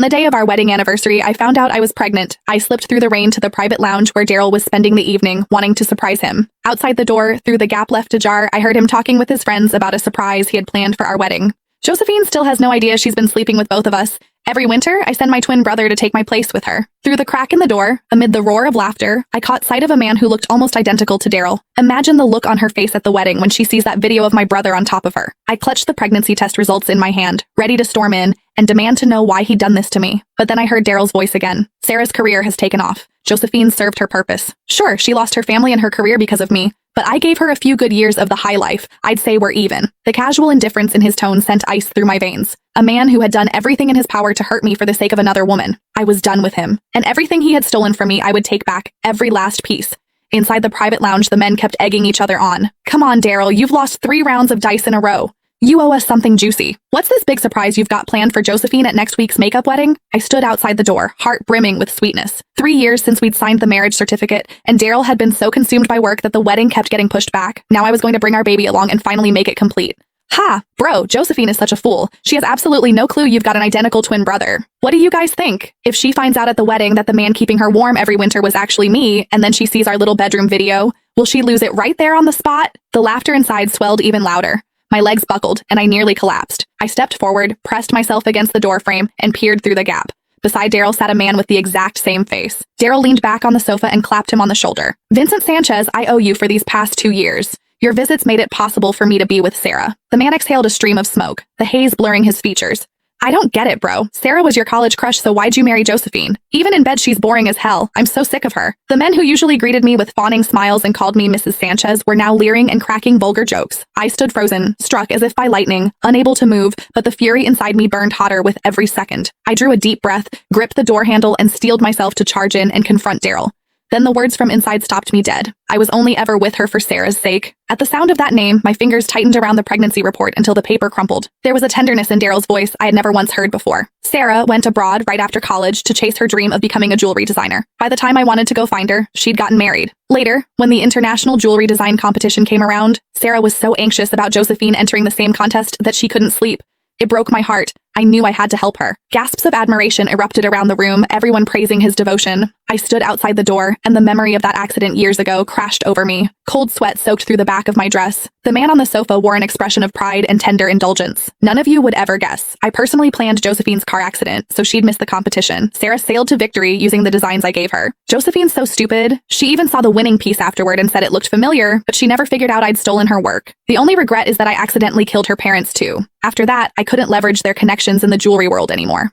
On the day of our wedding anniversary, I found out I was pregnant. I slipped through the rain to the private lounge where Daryl was spending the evening, wanting to surprise him. Outside the door, through the gap left ajar, I heard him talking with his friends about a surprise he had planned for our wedding. Josephine still has no idea she's been sleeping with both of us. Every winter, I send my twin brother to take my place with her. Through the crack in the door, amid the roar of laughter, I caught sight of a man who looked almost identical to Daryl. Imagine the look on her face at the wedding when she sees that video of my brother on top of her. I clutched the pregnancy test results in my hand, ready to storm in and demand to know why he'd done this to me. But then I heard Daryl's voice again. Sarah's career has taken off. Josephine served her purpose. Sure, she lost her family and her career because of me, but I gave her a few good years of the high life. I'd say we're even. The casual indifference in his tone sent ice through my veins. A man who had done everything in his power to hurt me for the sake of another woman. I was done with him. And everything he had stolen from me, I would take back. Every last piece. Inside the private lounge, the men kept egging each other on. Come on, Daryl, you've lost 3 rounds of dice in a row. You owe us something juicy. What's this big surprise you've got planned for Josephine at next week's makeup wedding? I stood outside the door, heart brimming with sweetness. 3 years since we'd signed the marriage certificate, and Daryl had been so consumed by work that the wedding kept getting pushed back. Now I was going to bring our baby along and finally make it complete. Ha! Bro, Josephine is such a fool. She has absolutely no clue you've got an identical twin brother. What do you guys think? If she finds out at the wedding that the man keeping her warm every winter was actually me, and then she sees our little bedroom video, will she lose it right there on the spot? The laughter inside swelled even louder. My legs buckled, and I nearly collapsed. I stepped forward, pressed myself against the doorframe, and peered through the gap. Beside Daryl sat a man with the exact same face. Daryl leaned back on the sofa and clapped him on the shoulder. Vincent Sanchez, I owe you for these past 2 years. Your visits made it possible for me to be with Sarah. The man exhaled a stream of smoke, the haze blurring his features. I don't get it, bro. Sarah was your college crush, so why'd you marry Josephine? Even in bed, she's boring as hell. I'm so sick of her. The men who usually greeted me with fawning smiles and called me Mrs. Sanchez were now leering and cracking vulgar jokes. I stood frozen, struck as if by lightning, unable to move, but the fury inside me burned hotter with every second. I drew a deep breath, gripped the door handle, and steeled myself to charge in and confront Daryl. Then the words from inside stopped me dead. I was only ever with her for Sarah's sake. At the sound of that name, my fingers tightened around the pregnancy report until the paper crumpled. There was a tenderness in Daryl's voice I had never once heard before. Sarah went abroad right after college to chase her dream of becoming a jewelry designer. By the time I wanted to go find her, she'd gotten married. Later, when the international jewelry design competition came around, Sarah was so anxious about Josephine entering the same contest that she couldn't sleep. It broke my heart. I knew I had to help her. Gasps of admiration erupted around the room, everyone praising his devotion. I stood outside the door, and the memory of that accident years ago crashed over me. Cold sweat soaked through the back of my dress. The man on the sofa wore an expression of pride and tender indulgence. None of you would ever guess. I personally planned Josephine's car accident, so she'd miss the competition. Sarah sailed to victory using the designs I gave her. Josephine's so stupid. She even saw the winning piece afterward and said it looked familiar, but she never figured out I'd stolen her work. The only regret is that I accidentally killed her parents too. After that, I couldn't leverage their connections in the jewelry world anymore.